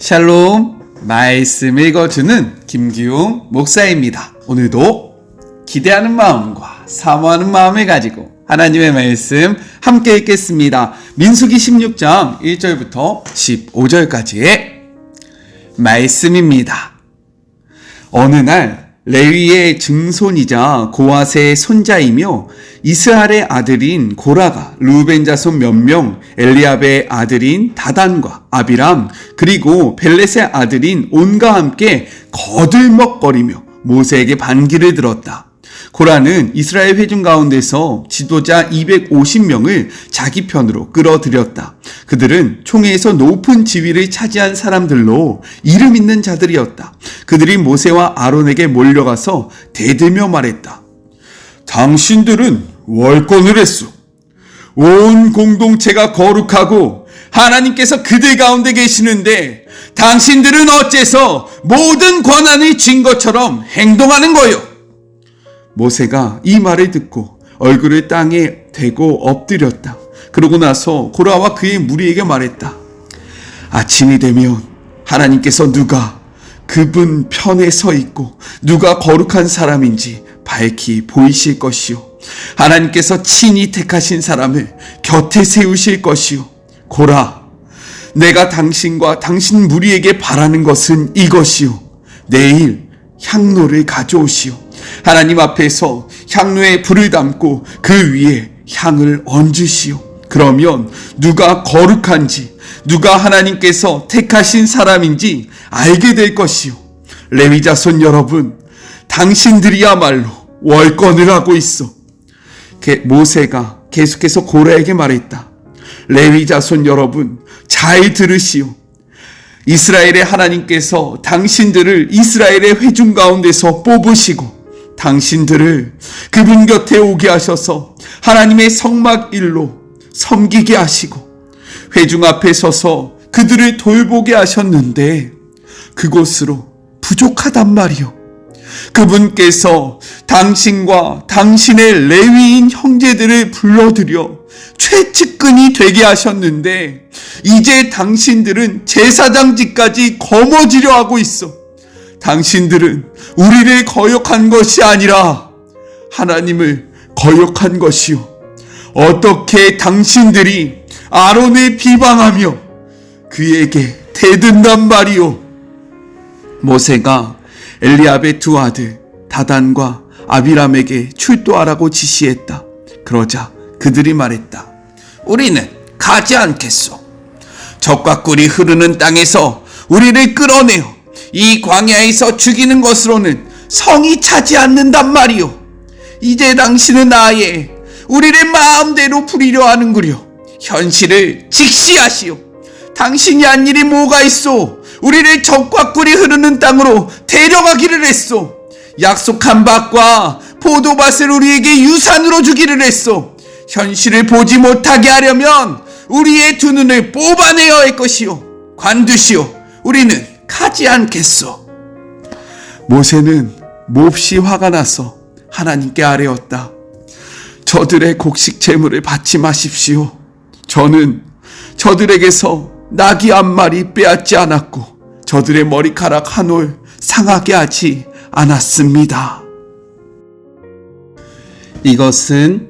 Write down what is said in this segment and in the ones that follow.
샬롬, 말씀 읽어주는 김기웅 목사입니다. 오늘도 기대하는 마음과 사모하는 마음을 가지고 하나님의 말씀 함께 읽겠습니다. 민수기 16장 1절부터 15절까지의 말씀입니다. 어느 날 레위의 증손이자 고핫의 손자이며 이스할의 아들인 고라가 르우벤 자손 몇 명, 엘리압의 아들인 다단과 아비람 그리고 벨렛의 아들인 온과 함께 거들먹거리며 모세에게 반기를 들었다. 고라는 이스라엘 회중 가운데서 지도자 250명을 자기 편으로 끌어들였다. 그들은 총회에서 높은 지위를 차지한 사람들로 이름 있는 자들이었다. 그들이 모세와 아론에게 몰려가서 대들며 말했다. 당신들은 월권을 했소. 온 공동체가 거룩하고 하나님께서 그들 가운데 계시는데 당신들은 어째서 모든 권한을 쥔 것처럼 행동하는 거요? 모세가 이 말을 듣고 얼굴을 땅에 대고 엎드렸다. 그러고 나서 고라와 그의 무리에게 말했다. 아침이 되면 하나님께서 누가 그분 편에 서 있고 누가 거룩한 사람인지 밝히 보이실 것이요. 하나님께서 친히 택하신 사람을 곁에 세우실 것이요. 고라, 내가 당신과 당신 무리에게 바라는 것은 이것이요. 내일 향로를 가져오시오. 하나님 앞에서 향로에 불을 담고 그 위에 향을 얹으시오. 그러면 누가 거룩한지 누가 하나님께서 택하신 사람인지 알게 될 것이오. 레위 자손 여러분, 당신들이야말로 월권을 하고 있어. 모세가 계속해서 고라에게 말했다. 레위 자손 여러분, 잘 들으시오. 이스라엘의 하나님께서 당신들을 이스라엘의 회중 가운데서 뽑으시고 당신들을 그분 곁에 오게 하셔서 하나님의 성막 일로 섬기게 하시고 회중 앞에 서서 그들을 돌보게 하셨는데 그곳으로 부족하단 말이요. 그분께서 당신과 당신의 레위인 형제들을 불러들여 최측근이 되게 하셨는데 이제 당신들은 제사장직까지 거머쥐려 하고 있어. 당신들은 우리를 거역한 것이 아니라 하나님을 거역한 것이요. 어떻게 당신들이 아론을 비방하며 그에게 대든단 말이요. 모세가 엘리압의 두 아들 다단과 아비람에게 출도하라고 지시했다. 그러자 그들이 말했다. 우리는 가지 않겠소. 젖과 꿀이 흐르는 땅에서 우리를 끌어내어 이 광야에서 죽이는 것으로는 성이 차지 않는단 말이오. 이제 당신은 아예 우리를 마음대로 부리려 하는구려. 현실을 직시하시오. 당신이 한 일이 뭐가 있소? 우리를 젖과 꿀이 흐르는 땅으로 데려가기를 했소. 약속한 밭과 포도밭을 우리에게 유산으로 주기를 했소. 현실을 보지 못하게 하려면 우리의 두 눈을 뽑아내야 할 것이오. 관두시오. 우리는 가지 않겠소. 모세는 몹시 화가 나서 하나님께 아뢰었다. 저들의 곡식 제물을 받지 마십시오. 저는 저들에게서 나귀 한 마리 빼앗지 않았고 저들의 머리카락 한 올 상하게 하지 않았습니다. 이것은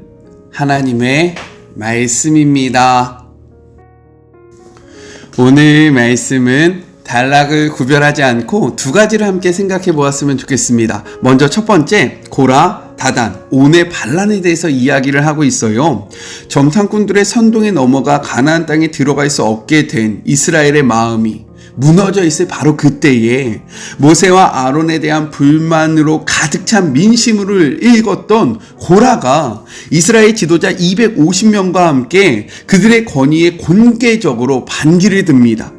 하나님의 말씀입니다. 오늘 말씀은 단락을 구별하지 않고 두 가지를 함께 생각해 보았으면 좋겠습니다. 먼저 첫 번째, 고라, 다단, 온의 반란에 대해서 이야기를 하고 있어요. 정탐꾼들의 선동에 넘어가 가나안 땅에 들어갈 수 없게 된 이스라엘의 마음이 무너져 있을 바로 그때에 모세와 아론에 대한 불만으로 가득 찬 민심을 읽었던 고라가 이스라엘 지도자 250명과 함께 그들의 권위에 공개적으로 반기를 듭니다.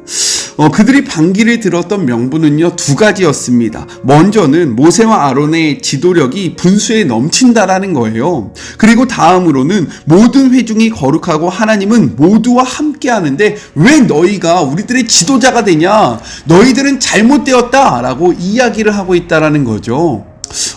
그들이 반기를 들었던 명분은요, 두 가지였습니다. 먼저는 모세와 아론의 지도력이 분수에 넘친다라는 거예요. 그리고 다음으로는 모든 회중이 거룩하고 하나님은 모두와 함께 하는데 왜 너희가 우리들의 지도자가 되냐? 너희들은 잘못되었다라고 이야기를 하고 있다라는 거죠.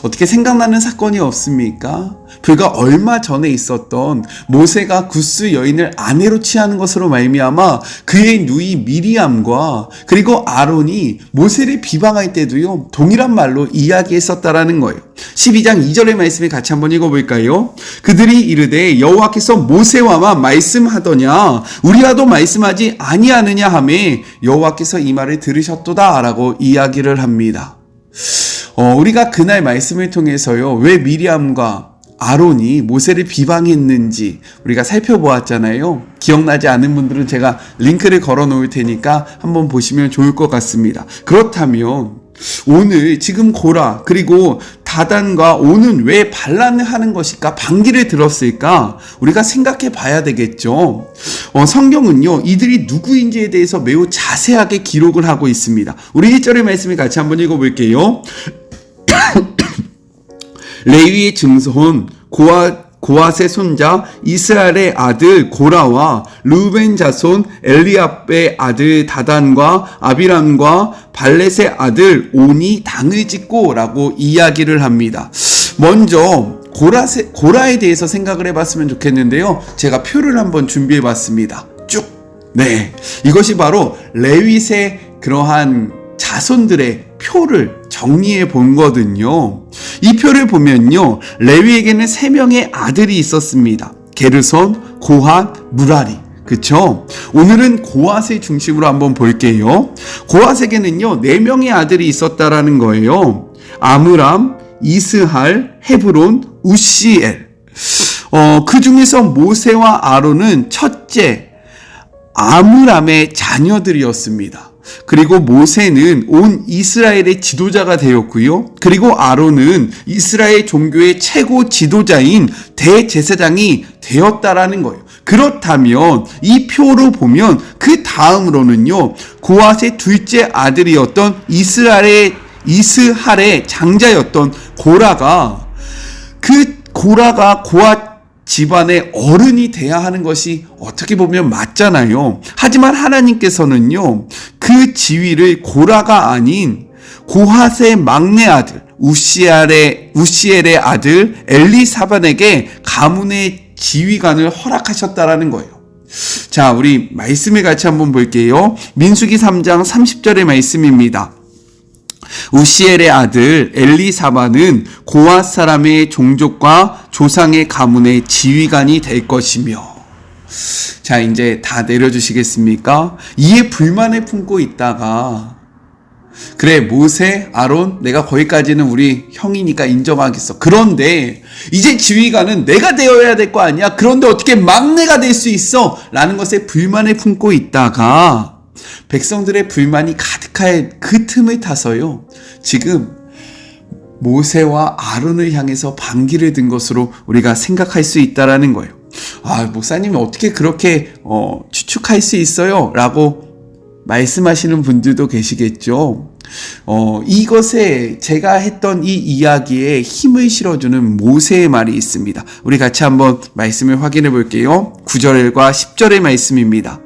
어떻게 생각나는 사건이 없습니까? 불과 얼마 전에 있었던 모세가 구스 여인을 아내로 취하는 것으로 말미암아 그의 누이 미리암과 그리고 아론이 모세를 비방할 때도요 동일한 말로 이야기했었다라는 거예요. 12장 2절의 말씀을 같이 한번 읽어볼까요? 그들이 이르되 여호와께서 모세와만 말씀하더냐 우리와도 말씀하지 아니하느냐 하매 여호와께서 이 말을 들으셨도다 라고 이야기를 합니다. 우리가 그날 말씀을 통해서요 왜 미리암과 아론이 모세를 비방했는지 우리가 살펴보았잖아요. 기억나지 않은 분들은 제가 링크를 걸어 놓을 테니까 한번 보시면 좋을 것 같습니다. 그렇다면 오늘 지금 고라 그리고 다단과 온은 왜 반란을 하는 것일까? 반기를 들었을까? 우리가 생각해 봐야 되겠죠. 성경은요 이들이 누구인지에 대해서 매우 자세하게 기록을 하고 있습니다. 우리 1절의 말씀을 같이 한번 읽어볼게요. 레위의 증손 고앗의 손자 이스라엘의 아들 고라와 르벤 자손 엘리압의 아들 다단과 아비람과 발렛의 아들 온이 당을 짓고 라고 이야기를 합니다. 먼저 고라에 대해서 생각을 해봤으면 좋겠는데요. 제가 표를 한번 준비해봤습니다. 쭉. 네, 이것이 바로 레윗의 그러한 자손들의 표를 정리해 본 거거든요. 이 표를 보면요. 레위에게는 3명의 아들이 있었습니다. 게르손, 고핫, 무라리. 그쵸? 오늘은 고핫을 중심으로 한번 볼게요. 고핫에게는요. 4명의 아들이 있었다라는 거예요. 아므람, 이스할, 헤브론, 우시엘. 그 중에서 모세와 아론은 첫째 아므람의 자녀들이었습니다. 그리고 모세는 온 이스라엘의 지도자가 되었고요. 그리고 아론은 이스라엘 종교의 최고 지도자인 대제사장이 되었다라는 거예요. 그렇다면 이 표로 보면 그 다음으로는요. 고핫의 둘째 아들이었던 이스할의 장자였던 고라가 고핫 집안의 어른이 돼야 하는 것이 어떻게 보면 맞잖아요. 하지만 하나님께서는요, 그 지위를 고라가 아닌 고핫의 막내 아들, 우시엘의 아들 엘리사반에게 가문의 지휘관을 허락하셨다라는 거예요. 자, 우리 말씀을 같이 한번 볼게요. 민수기 3장 30절의 말씀입니다. 우시엘의 아들 엘리사반은 고핫 사람의 종족과 조상의 가문의 지휘관이 될 것이며. 자, 이제 다 내려주시겠습니까? 이에 불만을 품고 있다가 그래 모세, 아론 내가 거기까지는 우리 형이니까 인정하겠어. 그런데 이제 지휘관은 내가 되어야 될 거 아니야? 그런데 어떻게 막내가 될 수 있어? 라는 것에 불만을 품고 있다가 백성들의 불만이 가득할 그 틈을 타서요. 지금 모세와 아론을 향해서 반기를 든 것으로 우리가 생각할 수 있다라는 거예요. 아, 목사님이 어떻게 그렇게 추측할 수 있어요? 라고 말씀하시는 분들도 계시겠죠. 이것에 제가 했던 이 이야기에 힘을 실어주는 모세의 말이 있습니다. 우리 같이 한번 말씀을 확인해 볼게요. 9절과 10절의 말씀입니다.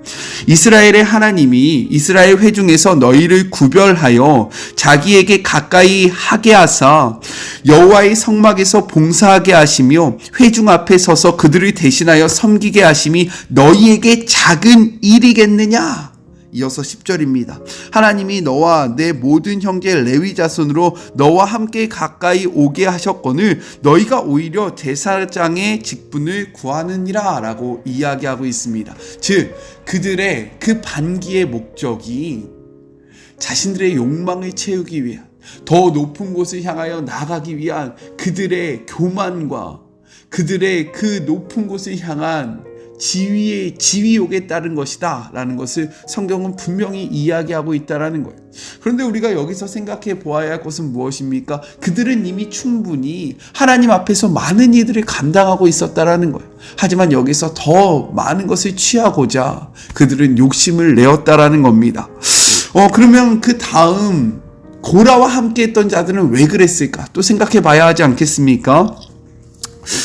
이스라엘의 하나님이 이스라엘 회중에서 너희를 구별하여 자기에게 가까이 하게 하사 여호와의 성막에서 봉사하게 하시며 회중 앞에 서서 그들을 대신하여 섬기게 하심이 너희에게 작은 일이겠느냐? 이어서 10절입니다. 하나님이 너와 내 모든 형제 레위 자손으로 너와 함께 가까이 오게 하셨거늘 너희가 오히려 제사장의 직분을 구하느니라 라고 이야기하고 있습니다. 즉 그들의 그 반기의 목적이 자신들의 욕망을 채우기 위한 더 높은 곳을 향하여 나가기 위한 그들의 교만과 그들의 그 높은 곳을 향한 지위욕에 따른 것이다 라는 것을 성경은 분명히 이야기하고 있다라는 거예요. 그런데 우리가 여기서 생각해 보아야 할 것은 무엇입니까? 그들은 이미 충분히 하나님 앞에서 많은 일들을 감당하고 있었다라는 거예요. 하지만 여기서 더 많은 것을 취하고자 그들은 욕심을 내었다라는 겁니다. 그러면 그 다음 고라와 함께 했던 자들은 왜 그랬을까? 또 생각해 봐야 하지 않겠습니까?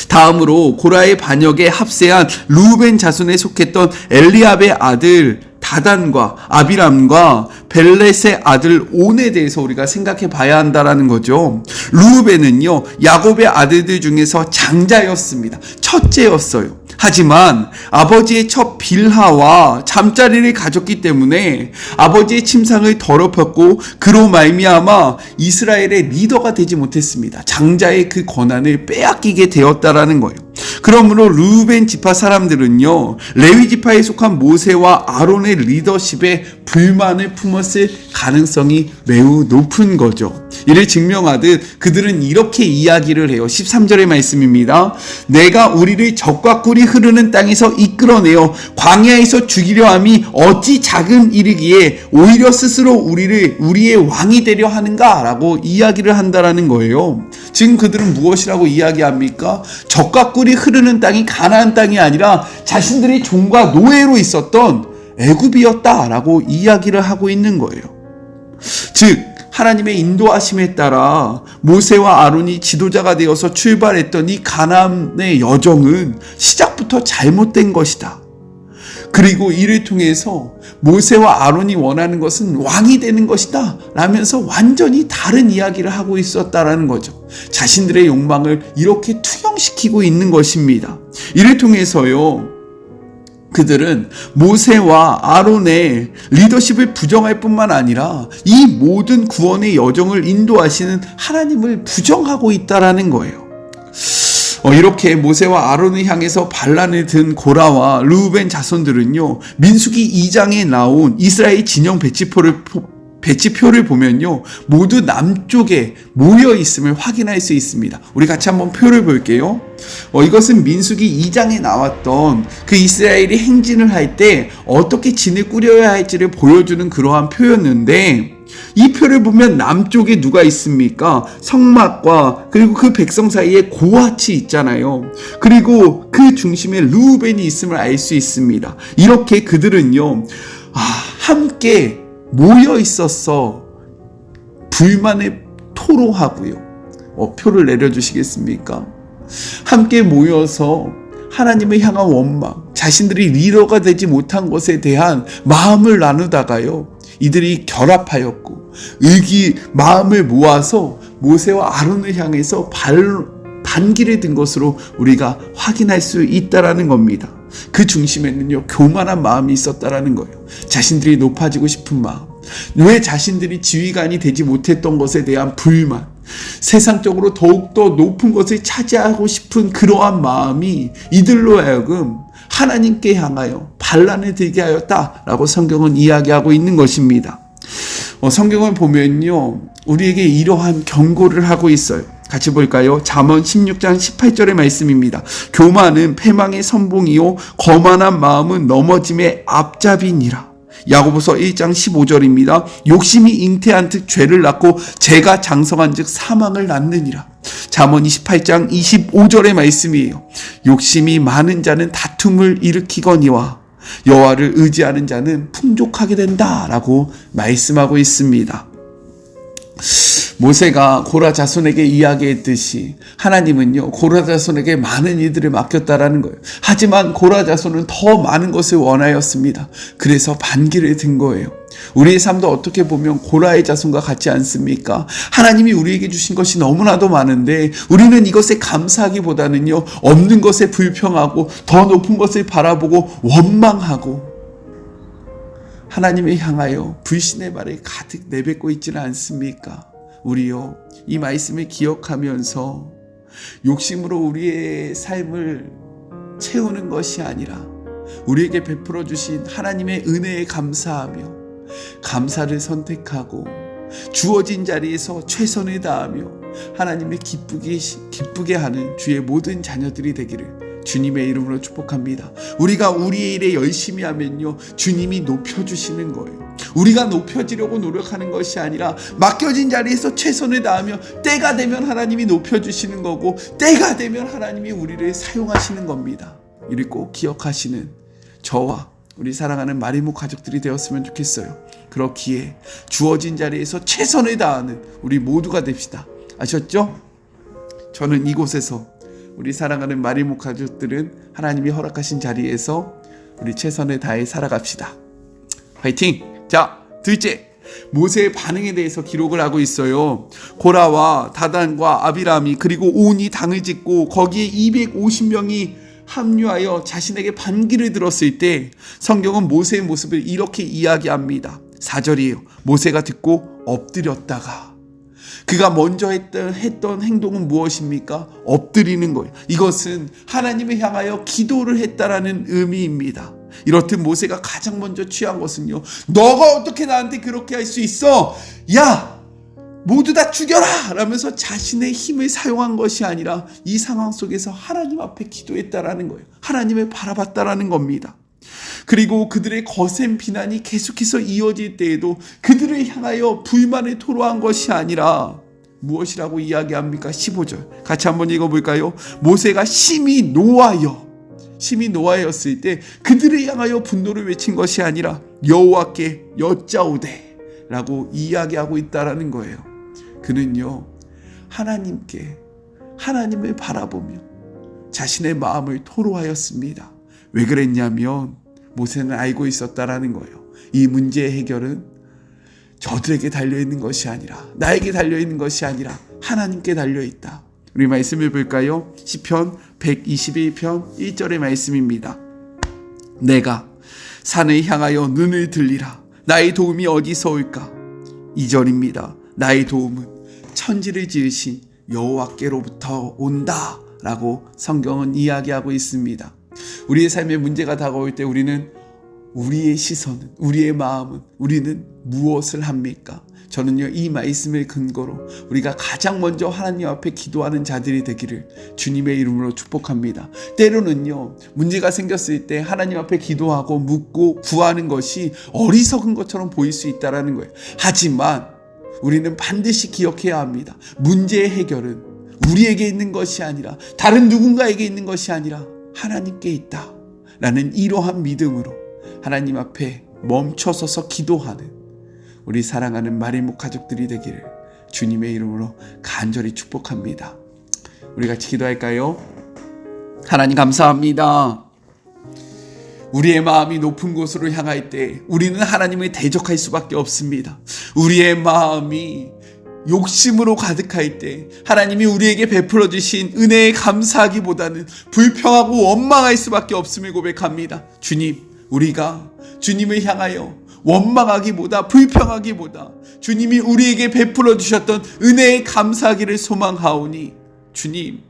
다음으로 고라의 반역에 합세한 르우벤 자손에 속했던 엘리압의 아들 다단과 아비람과 벨렛의 아들 온에 대해서 우리가 생각해 봐야 한다라는 거죠. 르우벤은요, 야곱의 아들들 중에서 장자였습니다. 첫째였어요. 하지만 아버지의 첫 빌하와 잠자리를 가졌기 때문에 아버지의 침상을 더럽혔고 그로 말미암아 이스라엘의 리더가 되지 못했습니다. 장자의 그 권한을 빼앗기게 되었다라는 거예요. 그러므로 르우벤 지파 사람들은요, 레위 지파에 속한 모세와 아론의 리더십에 불만을 품었을 가능성이 매우 높은 거죠. 이를 증명하듯 그들은 이렇게 이야기를 해요. 13절의 말씀입니다. 내가 우리를 적과 꿀이 흐르는 땅에서 이끌어내어 광야에서 죽이려 함이 어찌 작은 일이기에 오히려 스스로 우리의 왕이 되려 하는가? 라고 이야기를 한다라는 거예요. 지금 그들은 무엇이라고 이야기합니까? 적과 꿀이 흐르는 땅이 가나안 땅이 아니라 자신들이 종과 노예로 있었던 애굽이었다라고 이야기를 하고 있는 거예요. 즉 하나님의 인도하심에 따라 모세와 아론이 지도자가 되어서 출발했던 이 가나안의 여정은 시작부터 잘못된 것이다. 그리고 이를 통해서 모세와 아론이 원하는 것은 왕이 되는 것이다 라면서 완전히 다른 이야기를 하고 있었다라는 거죠. 자신들의 욕망을 이렇게 투영시키고 있는 것입니다. 이를 통해서요, 그들은 모세와 아론의 리더십을 부정할 뿐만 아니라 이 모든 구원의 여정을 인도하시는 하나님을 부정하고 있다라는 거예요. 이렇게 모세와 아론을 향해서 반란을 든 고라와 르우벤 자손들은요, 민수기 2장에 나온 이스라엘 진영 배치표를 보면요, 모두 남쪽에 모여 있음을 확인할 수 있습니다. 우리 같이 한번 표를 볼게요. 이것은 민수기 2장에 나왔던 그 이스라엘이 행진을 할 때 어떻게 진을 꾸려야 할지를 보여주는 그러한 표였는데, 이 표를 보면 남쪽에 누가 있습니까? 성막과 그리고 그 백성 사이에 고핫이 있잖아요. 그리고 그 중심에 르우벤이 있음을 알 수 있습니다. 이렇게 그들은요, 함께 모여 있었어 불만을 토로하고요. 표를 내려주시겠습니까? 함께 모여서 하나님을 향한 원망, 자신들이 리더가 되지 못한 것에 대한 마음을 나누다가요, 이들이 결합하였고 마음을 모아서 모세와 아론을 향해서 반기를 든 것으로 우리가 확인할 수 있다라는 겁니다. 그 중심에는요, 교만한 마음이 있었다라는 거예요. 자신들이 높아지고 싶은 마음, 왜 자신들이 지휘관이 되지 못했던 것에 대한 불만, 세상적으로 더욱더 높은 것을 차지하고 싶은 그러한 마음이 이들로 하여금 하나님께 향하여 반란을 들게 하였다라고 성경은 이야기하고 있는 것입니다. 성경을 보면요, 우리에게 이러한 경고를 하고 있어요. 같이 볼까요? 잠언 16장 18절의 말씀입니다. 교만은 패망의 선봉이요 거만한 마음은 넘어짐의 앞잡이니라. 야고보서 1장 15절입니다. 욕심이 잉태한 특 죄를 낳고 죄가 장성한 즉 사망을 낳느니라. 잠언 28장 25절의 말씀이에요. 욕심이 많은 자는 다툼을 일으키거니와 여호와를 의지하는 자는 풍족하게 된다라고 말씀하고 있습니다. 모세가 고라 자손에게 이야기했듯이 하나님은요, 고라 자손에게 많은 일들을 맡겼다라는 거예요. 하지만 고라 자손은 더 많은 것을 원하였습니다. 그래서 반기를 든 거예요. 우리의 삶도 어떻게 보면 고라의 자손과 같지 않습니까? 하나님이 우리에게 주신 것이 너무나도 많은데 우리는 이것에 감사하기보다는요, 없는 것에 불평하고 더 높은 것을 바라보고 원망하고 하나님을 향하여 불신의 말을 가득 내뱉고 있지는 않습니까? 우리요, 이 말씀을 기억하면서 욕심으로 우리의 삶을 채우는 것이 아니라 우리에게 베풀어 주신 하나님의 은혜에 감사하며 감사를 선택하고 주어진 자리에서 최선을 다하며 하나님을 기쁘게 하는 주의 모든 자녀들이 되기를 주님의 이름으로 축복합니다. 우리가 우리의 일에 열심히 하면요, 주님이 높여주시는 거예요. 우리가 높여지려고 노력하는 것이 아니라 맡겨진 자리에서 최선을 다하며 때가 되면 하나님이 높여주시는 거고 때가 되면 하나님이 우리를 사용하시는 겁니다. 이를 꼭 기억하시는 저와 우리 사랑하는 마리모 가족들이 되었으면 좋겠어요. 그렇기에 주어진 자리에서 최선을 다하는 우리 모두가 됩시다. 아셨죠? 저는 이곳에서 우리 사랑하는 마리모 가족들은 하나님이 허락하신 자리에서 우리 최선을 다해 살아갑시다. 화이팅! 자, 둘째, 모세의 반응에 대해서 기록을 하고 있어요. 고라와 다단과 아비람이 그리고 온이 당을 짓고 거기에 250명이 합류하여 자신에게 반기를 들었을 때 성경은 모세의 모습을 이렇게 이야기합니다. 4절이에요. 모세가 듣고 엎드렸다가, 그가 먼저 했던 행동은 무엇입니까? 엎드리는 거예요. 이것은 하나님을 향하여 기도를 했다라는 의미입니다. 이렇듯 모세가 가장 먼저 취한 것은요, 너가 어떻게 나한테 그렇게 할 수 있어? 야, 모두 다 죽여라! 라면서 자신의 힘을 사용한 것이 아니라 이 상황 속에서 하나님 앞에 기도했다라는 거예요. 하나님을 바라봤다라는 겁니다. 그리고 그들의 거센 비난이 계속해서 이어질 때에도 그들을 향하여 불만을 토로한 것이 아니라 무엇이라고 이야기합니까? 15절 같이 한번 읽어볼까요? 모세가 심히 노하였을 때 그들을 향하여 분노를 외친 것이 아니라 여호와께 여짜오되 라고 이야기하고 있다라는 거예요. 그는요, 하나님을 바라보며 자신의 마음을 토로하였습니다. 왜 그랬냐면 모세는 알고 있었다라는 거예요. 이 문제의 해결은 저들에게 달려있는 것이 아니라, 나에게 달려있는 것이 아니라 하나님께 달려있다. 우리 말씀을 볼까요? 시편 121편 1절의 말씀입니다. 내가 산을 향하여 눈을 들리라. 나의 도움이 어디서 올까? 2절입니다. 나의 도움은 천지를 지으신 여호와께로부터 온다 라고 성경은 이야기하고 있습니다. 우리의 삶에 문제가 다가올 때 우리의 시선은, 우리의 마음은, 우리는 무엇을 합니까? 저는요, 이 말씀을 근거로 우리가 가장 먼저 하나님 앞에 기도하는 자들이 되기를 주님의 이름으로 축복합니다. 때로는요, 문제가 생겼을 때 하나님 앞에 기도하고 묻고 구하는 것이 어리석은 것처럼 보일 수 있다는 거예요. 하지만 우리는 반드시 기억해야 합니다. 문제의 해결은 우리에게 있는 것이 아니라, 다른 누군가에게 있는 것이 아니라 하나님께 있다 라는 이러한 믿음으로 하나님 앞에 멈춰서서 기도하는 우리 사랑하는 마리모 가족들이 되기를 주님의 이름으로 간절히 축복합니다. 우리 같이 기도할까요? 하나님 감사합니다. 우리의 마음이 높은 곳으로 향할 때 우리는 하나님을 대적할 수밖에 없습니다. 우리의 마음이 욕심으로 가득할 때 하나님이 우리에게 베풀어 주신 은혜에 감사하기보다는 불평하고 원망할 수밖에 없음을 고백합니다. 주님, 우리가 주님을 향하여 원망하기보다, 불평하기보다 주님이 우리에게 베풀어 주셨던 은혜에 감사하기를 소망하오니, 주님,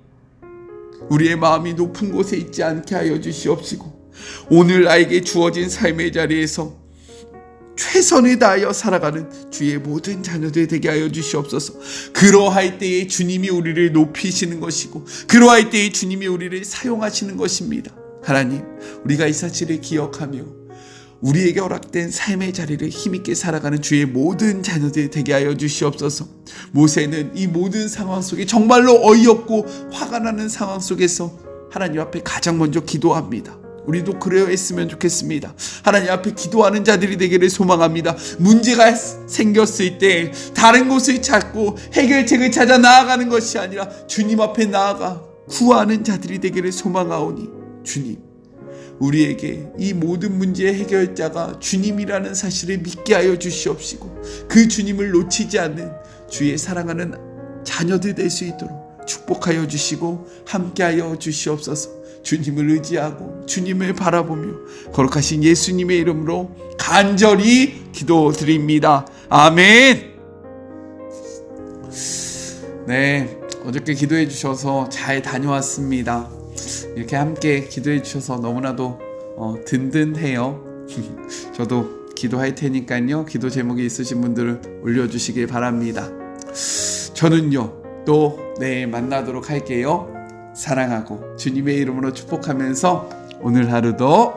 우리의 마음이 높은 곳에 있지 않게 하여 주시옵시고 오늘 나에게 주어진 삶의 자리에서 최선을 다하여 살아가는 주의 모든 자녀들 되게 하여 주시옵소서. 그러할 때에 주님이 우리를 높이시는 것이고, 그러할 때에 주님이 우리를 사용하시는 것입니다. 하나님, 우리가 이 사실을 기억하며 우리에게 허락된 삶의 자리를 힘있게 살아가는 주의 모든 자녀들 되게 하여 주시옵소서. 모세는 이 모든 상황 속에 정말로 어이없고 화가 나는 상황 속에서 하나님 앞에 가장 먼저 기도합니다. 우리도 그래야 했으면 좋겠습니다. 하나님 앞에 기도하는 자들이 되기를 소망합니다. 문제가 생겼을 때 다른 곳을 찾고 해결책을 찾아 나아가는 것이 아니라 주님 앞에 나아가 구하는 자들이 되기를 소망하오니, 주님, 우리에게 이 모든 문제의 해결자가 주님이라는 사실을 믿게 하여 주시옵시고 그 주님을 놓치지 않는 주의 사랑하는 자녀들 될 수 있도록 축복하여 주시고 함께하여 주시옵소서. 주님을 의지하고 주님을 바라보며 거룩하신 예수님의 이름으로 간절히 기도드립니다. 아멘. 네, 어저께 기도해 주셔서 잘 다녀왔습니다. 이렇게 함께 기도해 주셔서 너무나도 든든해요. 저도 기도할 테니까요, 기도 제목이 있으신 분들은 올려주시길 바랍니다. 저는요, 또 내일 만나도록 할게요. 사랑하고 주님의 이름으로 축복하면서 오늘 하루도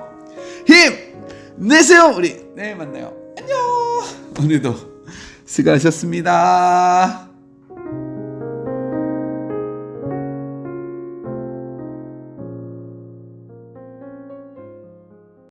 힘내세요. 우리 내일 만나요. 안녕. 오늘도 수고하셨습니다.